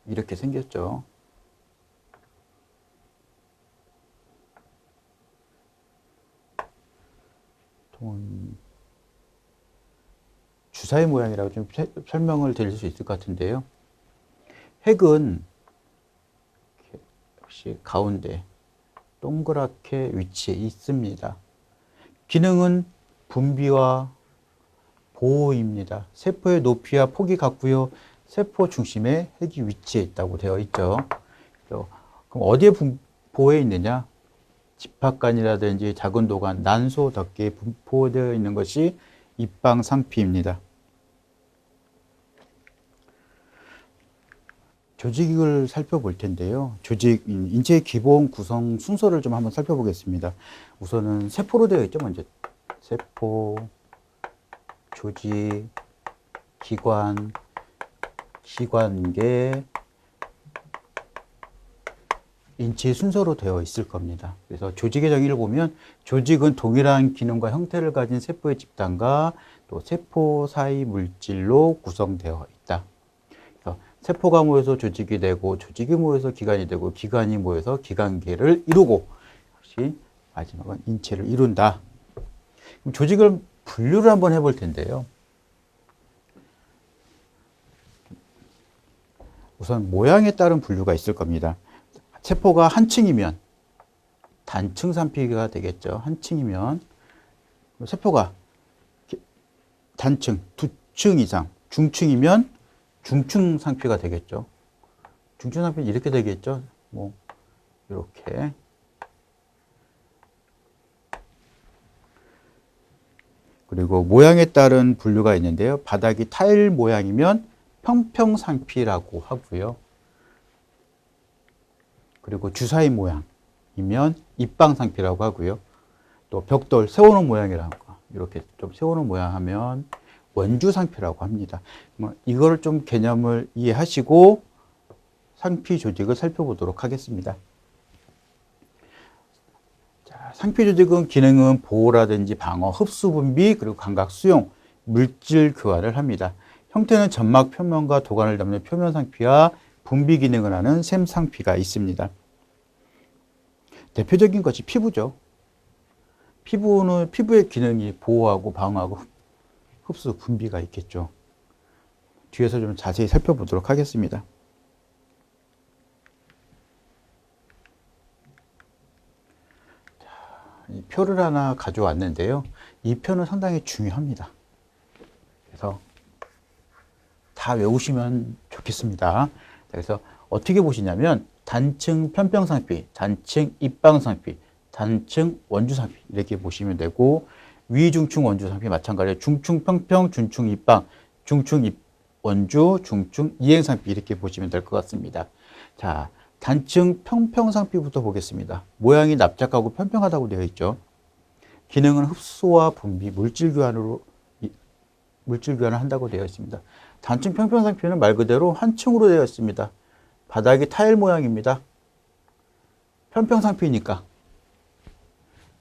이렇게 생겼죠. 주사위 모양이라고 좀 설명을 드릴 수 있을 것 같은데요. 핵은 역시 가운데 동그랗게 위치해 있습니다. 기능은 분비와 보호입니다. 세포의 높이와 폭이 같고요. 세포 중심에 핵이 위치해 있다고 되어 있죠. 그럼 어디에 보호해 있느냐? 집합관이라든지 작은 도관, 난소 덮개에 분포되어 있는 것이 입방상피입니다. 조직을 살펴볼 텐데요. 인체의 기본 구성 순서를 좀 한번 살펴보겠습니다. 우선은 세포로 되어 있죠. 먼저 세포, 조직, 기관, 기관계, 인체 순서로 되어 있을 겁니다. 그래서 조직의 정의를 보면 조직은 동일한 기능과 형태를 가진 세포의 집단과 또 세포 사이 물질로 구성되어 있다. 그래서 세포가 모여서 조직이 되고 조직이 모여서 기관이 되고 기관이 모여서 기관계를 이루고 역시 마지막은 인체를 이룬다. 그럼 조직을 분류를 한번 해볼 텐데요. 우선 모양에 따른 분류가 있을 겁니다. 세포가 한 층이면 단층 상피가 되겠죠. 한 층이면 세포가 단층, 두 층 이상, 중층이면 중층 상피가 되겠죠. 중층 상피는 이렇게 되겠죠. 뭐 이렇게. 그리고 모양에 따른 분류가 있는데요. 바닥이 타일 모양이면 평평상피라고 하고요. 그리고 주사위 모양이면 입방상피라고 하고요. 또 벽돌 세우는 모양이라고 이렇게 좀 세우는 모양 하면 원주상피라고 합니다. 이걸 좀 개념을 이해하시고 상피 조직을 살펴보도록 하겠습니다. 자, 상피 조직은 기능은 보호라든지 방어, 흡수, 분비, 그리고 감각 수용, 물질 교환을 합니다. 형태는 점막 표면과 도관을 담는 표면 상피와 분비 기능을 하는 샘 상피가 있습니다. 대표적인 것이 피부죠. 피부의 기능이 보호하고 방어하고 흡수, 분비가 있겠죠. 뒤에서 좀 자세히 살펴보도록 하겠습니다. 자, 이 표를 하나 가져왔는데요. 이 표는 상당히 중요합니다. 그래서 다 외우시면 좋겠습니다. 그래서 어떻게 보시냐면 단층 편평상피, 단층 입방상피, 단층 원주상피 이렇게 보시면 되고 위중층 원주상피 마찬가지로 중층 평평, 중층 입방, 중층 원주, 중층 이행상피 이렇게 보시면 될 것 같습니다. 자, 단층 평평상피부터 보겠습니다. 모양이 납작하고 평평하다고 되어 있죠. 기능은 흡수와 분비, 물질 교환을 한다고 되어 있습니다. 단층 평평상피는 말 그대로 한 층으로 되어 있습니다. 바닥이 타일 모양입니다. 평평상피니까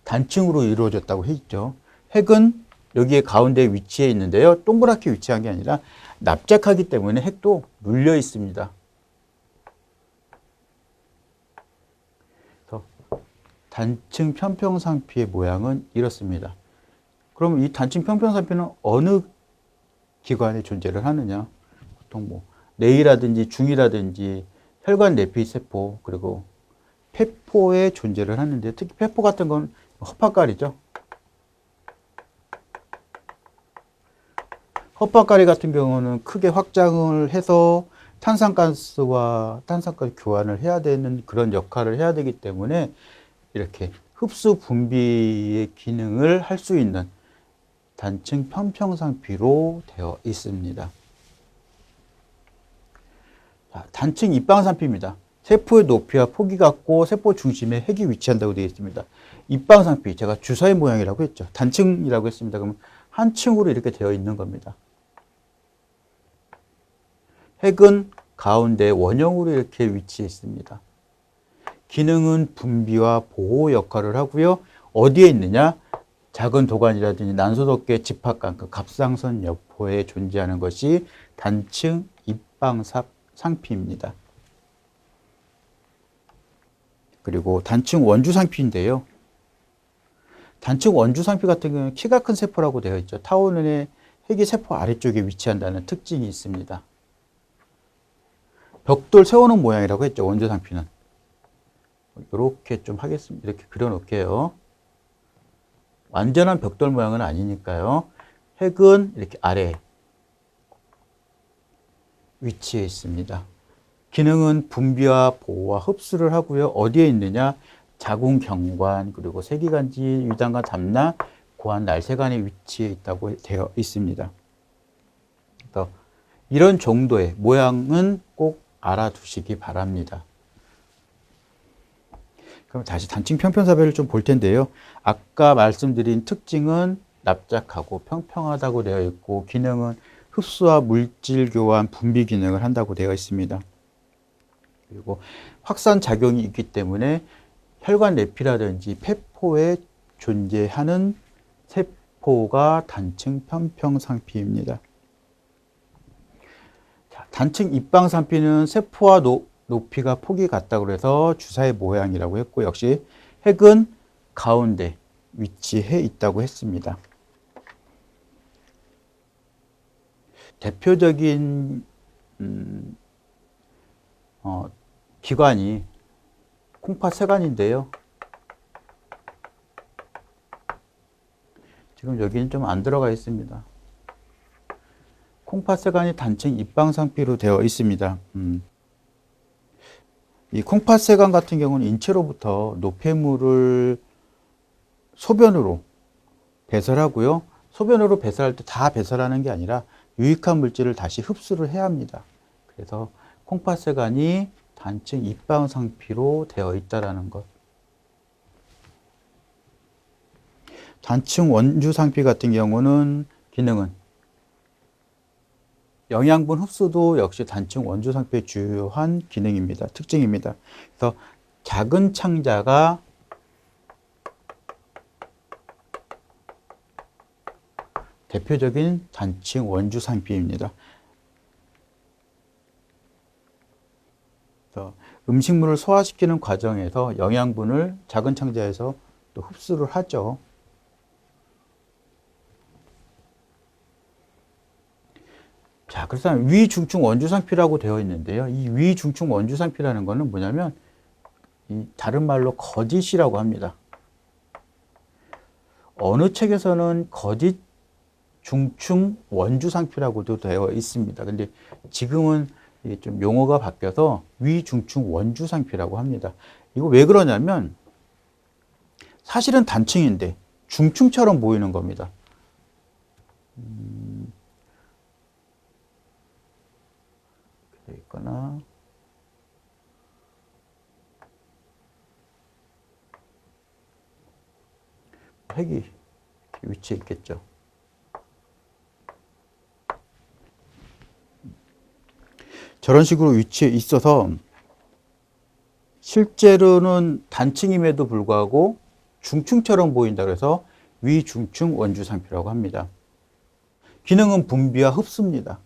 단층으로 이루어졌다고 했죠. 핵은 여기에 가운데 위치해 있는데요. 동그랗게 위치한 게 아니라 납작하기 때문에 핵도 눌려 있습니다. 그래서 단층 평평상피의 모양은 이렇습니다. 그럼 이 단층 평평상피는 어느 기관에 존재를 하느냐? 보통 뭐 뇌이라든지 중이라든지 혈관 내피 세포 그리고 폐포에 존재를 하는데 특히 폐포 같은 건 헛박가리죠. 헛박가리 같은 경우는 크게 확장을 해서 탄산가스와 탄산가스 교환을 해야 되는 그런 역할을 해야 되기 때문에 이렇게 흡수 분비의 기능을 할 수 있는 단층 편평상피로 되어 있습니다. 자, 단층 입방상피입니다. 세포의 높이와 폭이 같고 세포 중심에 핵이 위치한다고 되어 있습니다. 입방상피, 제가 주사위 모양이라고 했죠. 단층이라고 했습니다. 그러면 한 층으로 이렇게 되어 있는 겁니다. 핵은 가운데 원형으로 이렇게 위치해 있습니다. 기능은 분비와 보호 역할을 하고요. 어디에 있느냐? 작은 도관이라든지 난소덮개 집합관, 그 갑상선 여포에 존재하는 것이 단층 입방상피입니다. 그리고 단층 원주상피인데요. 단층 원주상피 같은 경우는 키가 큰 세포라고 되어 있죠. 타우른의 핵이 세포 아래쪽에 위치한다는 특징이 있습니다. 벽돌 세우는 모양이라고 했죠. 원주상피는. 이렇게 좀 하겠습니다. 이렇게 그려놓을게요. 완전한 벽돌 모양은 아니니까요. 핵은 이렇게 아래 위치해 있습니다. 기능은 분비와 보호와 흡수를 하고요. 어디에 있느냐? 자궁경관, 그리고 세기관지, 유당관, 담낭, 고환, 날세관에 위치해 있다고 되어 있습니다. 그래서 이런 정도의 모양은 꼭 알아두시기 바랍니다. 그럼 다시 단층 평평사배를 좀 볼 텐데요. 아까 말씀드린 특징은 납작하고 평평하다고 되어 있고, 기능은 흡수와 물질 교환, 분비 기능을 한다고 되어 있습니다. 그리고 확산 작용이 있기 때문에 혈관 내피라든지 폐포에 존재하는 세포가 단층 평평상피입니다. 단층 입방상피는 세포와 높이가 폭이 같다고 해서 주사의 모양이라고 했고, 역시 핵은 가운데 위치해 있다고 했습니다. 대표적인 기관이 콩팥세관인데요. 지금 여기는 좀 안 들어가 있습니다. 콩팥세관이 단층 입방상피로 되어 있습니다. 이 콩팥세관 같은 경우는 인체로부터 노폐물을 소변으로 배설하고요. 소변으로 배설할 때 다 배설하는 게 아니라 유익한 물질을 다시 흡수를 해야 합니다. 그래서 콩팥세관이 단층 입방상피로 되어 있다는 것. 단층 원주상피 같은 경우는 기능은 영양분 흡수도 역시 단층 원주상피의 주요한 기능입니다. 특징입니다. 그래서 작은 창자가 대표적인 단층 원주상피입니다. 그래서 음식물을 소화시키는 과정에서 영양분을 작은 창자에서 또 흡수를 하죠. 자, 그래서 위중증 원주상피라고 되어 있는데요. 이 위중증 원주상피라는 것은 뭐냐면, 다른 말로 거짓이라고 합니다. 어느 책에서는 거짓 중증 원주상피라고도 되어 있습니다. 근데 지금은 이게 좀 용어가 바뀌어서 위중증 원주상피라고 합니다. 이거 왜 그러냐면, 사실은 단층인데 중층처럼 보이는 겁니다. 있거나 핵이 위치해 있겠죠. 저런 식으로 위치해 있어서 실제로는 단층임에도 불구하고 중층처럼 보인다 그래서 위중층 원주상피라고 합니다. 기능은 분비와 흡수입니다.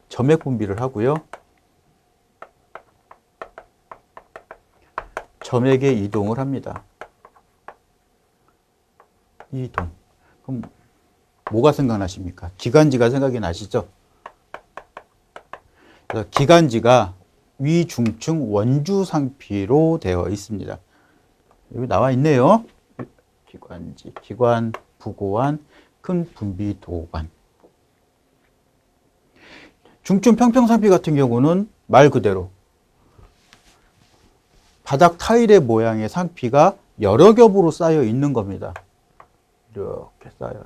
점액 분비를 하고요. 점액에 이동을 합니다. 이동. 그럼 뭐가 생각나십니까? 기관지가 생각이 나시죠? 그래서 기관지가 위중층 원주상피로 되어 있습니다. 여기 나와 있네요. 기관지, 기관, 부고환, 큰 분비도관. 중증 평평상피 같은 경우는 말 그대로 바닥 타일의 모양의 상피가 여러 겹으로 쌓여 있는 겁니다. 이렇게 쌓여.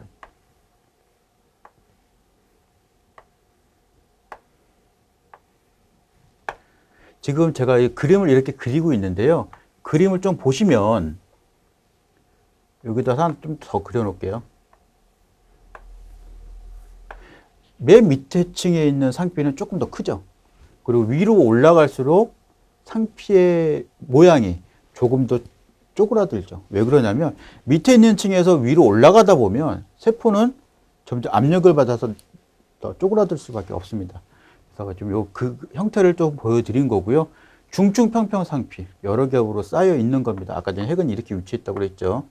지금 제가 이 그림을 이렇게 그리고 있는데요. 그림을 좀 보시면 여기다 좀 더 그려놓을게요. 맨 밑에 층에 있는 상피는 조금 더 크죠. 그리고 위로 올라갈수록 상피의 모양이 조금 더 쪼그라들죠. 왜 그러냐면 밑에 있는 층에서 위로 올라가다 보면 세포는 점점 압력을 받아서 더 쪼그라들 수밖에 없습니다. 그래서 좀 그 형태를 좀 보여드린 거고요. 중증 평평 상피 여러 겹으로 쌓여 있는 겁니다. 아까 전에 핵은 이렇게 위치했다고 그랬죠.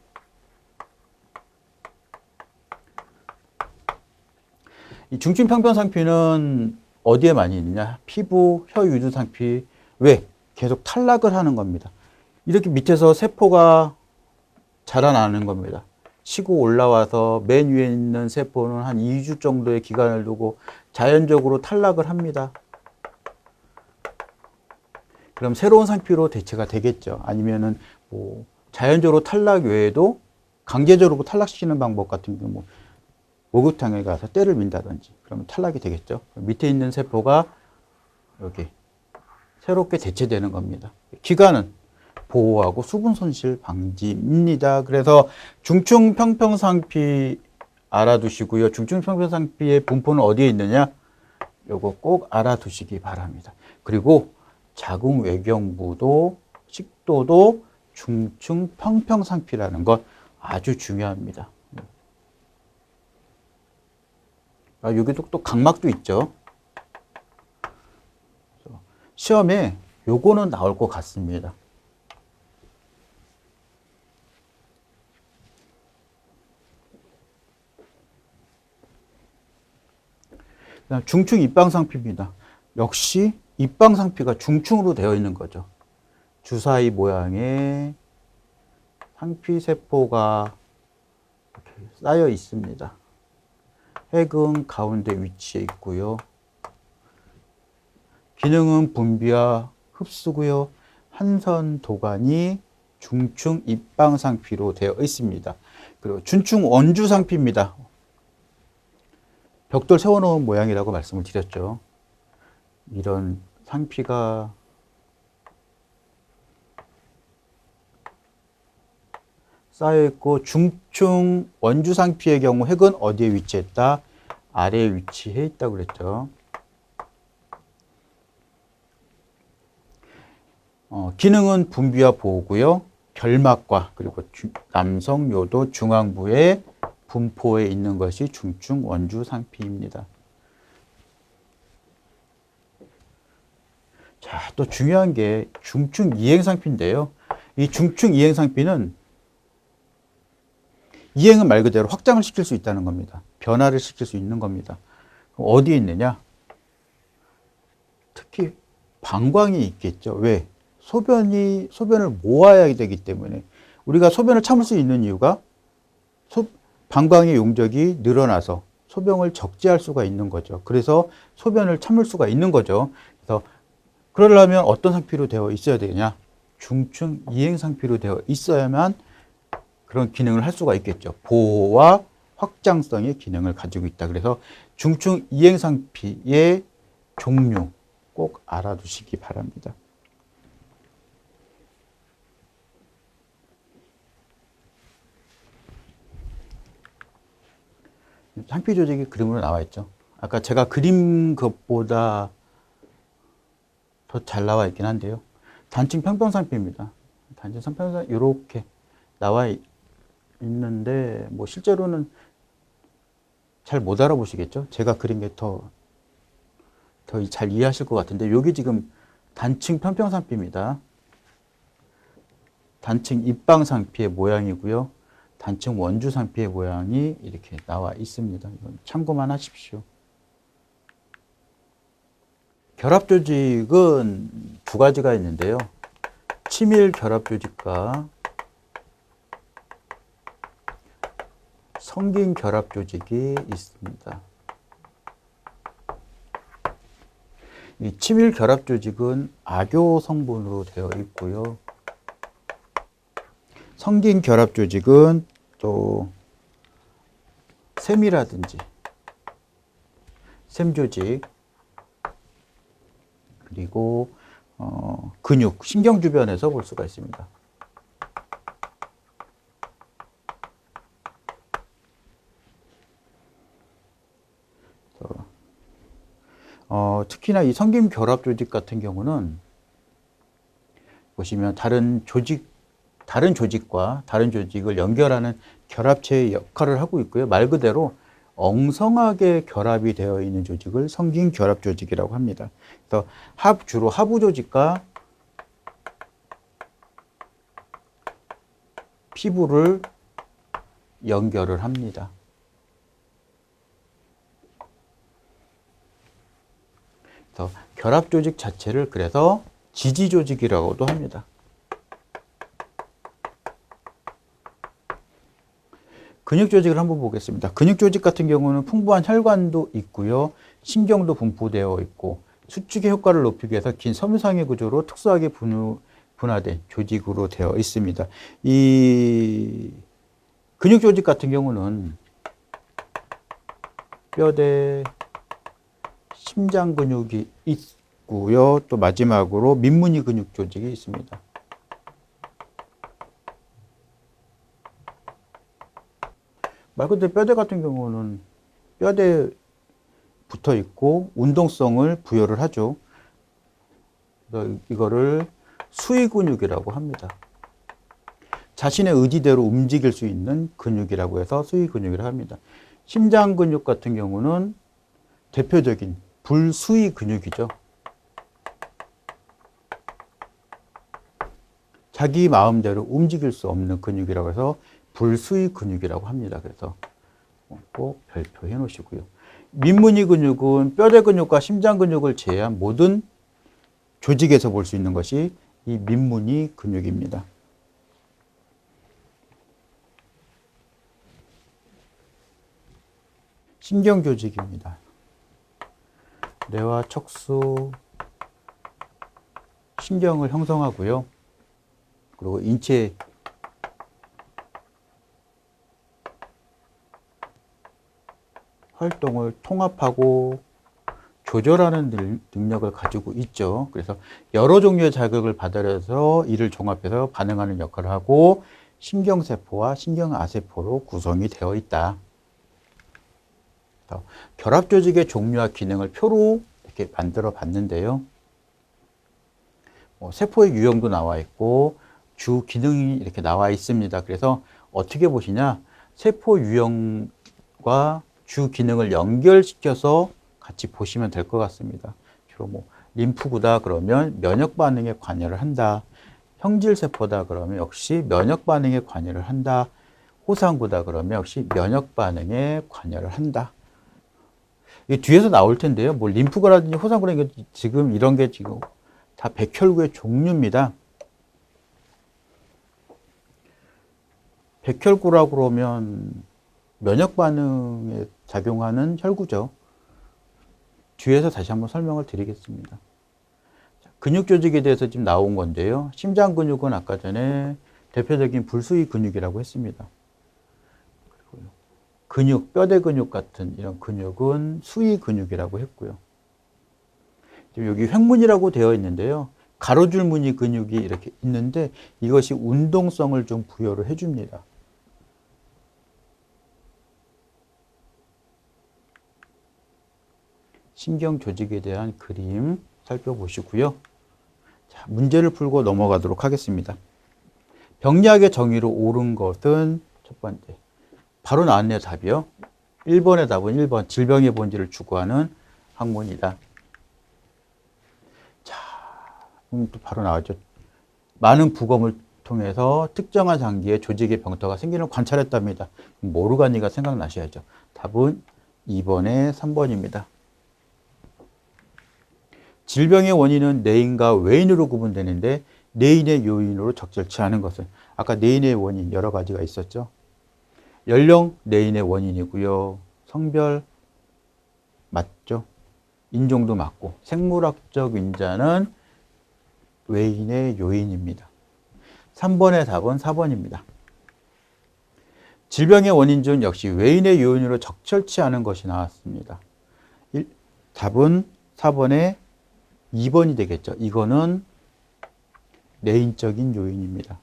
이 중증 평평 상피는 어디에 많이 있느냐? 피부, 혀 유두 상피. 왜? 계속 탈락을 하는 겁니다. 이렇게 밑에서 세포가 자라나는 겁니다. 치고 올라와서 맨 위에 있는 세포는 한 2주 정도의 기간을 두고 자연적으로 탈락을 합니다. 그럼 새로운 상피로 대체가 되겠죠. 아니면은 뭐 자연적으로 탈락 외에도 강제적으로 탈락시키는 방법 같은 경우 목욕탕에 가서 때를 민다든지 그러면 탈락이 되겠죠. 밑에 있는 세포가 여기 새롭게 대체되는 겁니다. 기간은 보호하고 수분 손실 방지입니다. 그래서 중증 평평상피 알아두시고요. 중증 평평상피의 분포는 어디에 있느냐? 요거 꼭 알아두시기 바랍니다. 그리고 자궁 외경부도 식도도 중증 평평상피라는 것 아주 중요합니다. 여기도 또 각막도 있죠. 시험에 요거는 나올 것 같습니다. 중증 입방상피입니다. 역시 입방상피가 중증으로 되어 있는 거죠. 주사위 모양의 상피세포가 이렇게 쌓여 있습니다. 핵은 가운데 위치해 있고요. 기능은 분비와 흡수고요. 한선 도관이 중증 입방상피로 되어 있습니다. 그리고 준충 원주상피입니다. 벽돌 세워놓은 모양이라고 말씀을 드렸죠. 이런 상피가 쌓여있고 중증 원주상피의 경우 핵은 어디에 위치했다? 아래에 위치해 있다고 그랬죠. 기능은 분비와 보호고요. 결막과 그리고 남성 요도 중앙부의 분포에 있는 것이 중증 원주상피입니다. 자, 또 중요한 게 중증 이행상피인데요. 이 중증 이행상피는 이행은 말 그대로 확장을 시킬 수 있다는 겁니다. 변화를 시킬 수 있는 겁니다. 어디에 있느냐? 특히 방광이 있겠죠. 왜? 소변을 모아야 되기 때문에. 우리가 소변을 참을 수 있는 이유가 방광의 용적이 늘어나서 소변을 적재할 수가 있는 거죠. 그래서 소변을 참을 수가 있는 거죠. 그래서 그러려면 어떤 상피로 되어 있어야 되냐? 중증 이행 상피로 되어 있어야만 그런 기능을 할 수가 있겠죠. 보호와 확장성의 기능을 가지고 있다. 그래서 중증 이행 상피의 종류 꼭 알아두시기 바랍니다. 상피 조직이 그림으로 나와 있죠. 아까 제가 그림 것보다 더 잘 나와 있긴 한데요. 단층 평평상피입니다. 단층 평평상 이렇게 나와 있는데 뭐 실제로는 잘 못 알아보시겠죠. 제가 그린 게 더 잘 이해하실 것 같은데 여기 지금 단층 평평상피입니다. 단층 입방상피의 모양이고요. 단층 원주상피의 모양이 이렇게 나와 있습니다. 이건 참고만 하십시오. 결합조직은 두 가지가 있는데요. 치밀 결합조직과 성긴 결합조직이 있습니다. 이 치밀 결합조직은 악교 성분으로 되어 있고요. 성긴 결합조직은 또 샘이라든지 샘조직 그리고 근육, 신경 주변에서 볼 수가 있습니다. 특히나 이 성긴 결합 조직 같은 경우는 보시면 다른 조직과 다른 조직을 연결하는 결합체의 역할을 하고 있고요. 말 그대로 엉성하게 결합이 되어 있는 조직을 성긴 결합 조직이라고 합니다. 그래서 주로 하부 조직과 피부를 연결을 합니다. 그래서 결합 조직 자체를 그래서 지지 조직이라고도 합니다. 근육 조직을 한번 보겠습니다. 근육 조직 같은 경우는 풍부한 혈관도 있고요. 신경도 분포되어 있고 수축의 효과를 높이기 위해서 긴 섬유상의 구조로 특수하게 분화된 조직으로 되어 있습니다. 이 근육 조직 같은 경우는 뼈대, 심장 근육이 있고요. 또 마지막으로 민무늬 근육 조직이 있습니다. 말 그대로 뼈대 같은 경우는 뼈대에 붙어 있고 운동성을 부여를 하죠. 그래서 이거를 수위 근육이라고 합니다. 자신의 의지대로 움직일 수 있는 근육이라고 해서 수위 근육이라고 합니다. 심장 근육 같은 경우는 대표적인 불수위 근육이죠. 자기 마음대로 움직일 수 없는 근육이라고 해서 불수위 근육이라고 합니다. 그래서 꼭 별표해 놓으시고요. 민무늬 근육은 뼈대 근육과 심장 근육을 제외한 모든 조직에서 볼 수 있는 것이 이 민무늬 근육입니다. 신경 조직입니다. 뇌와 척수, 신경을 형성하고요. 그리고 인체 활동을 통합하고 조절하는 능력을 가지고 있죠. 그래서 여러 종류의 자극을 받아들여서 이를 종합해서 반응하는 역할을 하고 신경세포와 신경아세포로 구성이 되어 있다. 결합 조직의 종류와 기능을 표로 이렇게 만들어 봤는데요. 세포의 유형도 나와 있고 주 기능이 이렇게 나와 있습니다. 그래서 어떻게 보시냐, 세포 유형과 주 기능을 연결시켜서 같이 보시면 될 것 같습니다. 주로 림프구다 그러면 면역 반응에 관여를 한다. 형질세포다 그러면 역시 면역 반응에 관여를 한다. 호상구다 그러면 역시 면역 반응에 관여를 한다. 이 뒤에서 나올 텐데요. 림프구라든지 호상구라든지 지금 이런 게 지금 다 백혈구의 종류입니다. 백혈구라고 그러면 면역 반응에 작용하는 혈구죠. 뒤에서 다시 한번 설명을 드리겠습니다. 근육 조직에 대해서 지금 나온 건데요. 심장 근육은 아까 전에 대표적인 불수위 근육이라고 했습니다. 그리고 근육, 뼈대 근육 같은 이런 근육은 수위 근육이라고 했고요. 지금 여기 횡문이라고 되어 있는데요. 가로줄 무늬 근육이 이렇게 있는데 이것이 운동성을 좀 부여를 해줍니다. 신경 조직에 대한 그림 살펴보시고요. 자, 문제를 풀고 넘어가도록 하겠습니다. 병리학의 정의로 옳은 것은 첫 번째, 바로 나왔네요. 답이요. 1번의 답은 1번, 질병의 본질을 추구하는 학문이다. 자, 또 바로 나왔죠. 많은 부검을 통해서 특정한 장기에 조직의 병터가 생기는 걸 관찰했답니다. 모르가니가 생각나셔야죠. 답은 2번에 3번입니다. 질병의 원인은 내인과 외인으로 구분되는데 내인의 요인으로 적절치 않은 것은, 아까 내인의 원인 여러 가지가 있었죠. 연령 내인의 원인이고요. 성별 맞죠. 인종도 맞고 생물학적 인자는 외인의 요인입니다. 3번의 답은 4번입니다. 질병의 원인 중 역시 외인의 요인으로 적절치 않은 것이 나왔습니다. 답은 4번의 2번이 되겠죠. 이거는 내인적인 요인입니다.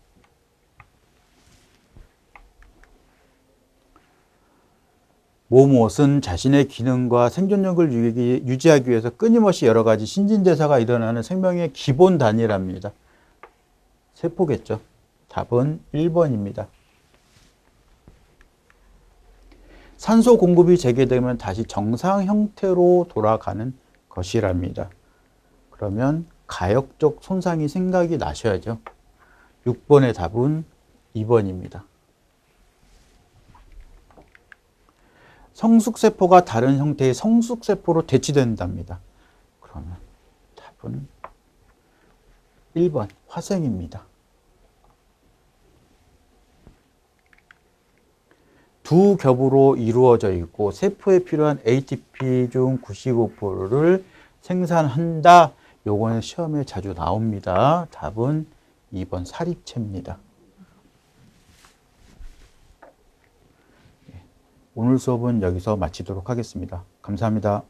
무엇은 자신의 기능과 생존력을 유지하기 위해서 끊임없이 여러 가지 신진대사가 일어나는 생명의 기본 단위랍니다. 세포겠죠. 답은 1번입니다. 산소 공급이 재개되면 다시 정상 형태로 돌아가는 것이랍니다. 그러면 가역적 손상이 생각이 나셔야죠. 6번의 답은 2번입니다. 성숙세포가 다른 형태의 성숙세포로 대치된답니다. 그러면 답은 1번 화생입니다. 두 겹으로 이루어져 있고 세포에 필요한 ATP 중 95%를 생산한다. 요거는 시험에 자주 나옵니다. 답은 2번 사립체입니다. 오늘 수업은 여기서 마치도록 하겠습니다. 감사합니다.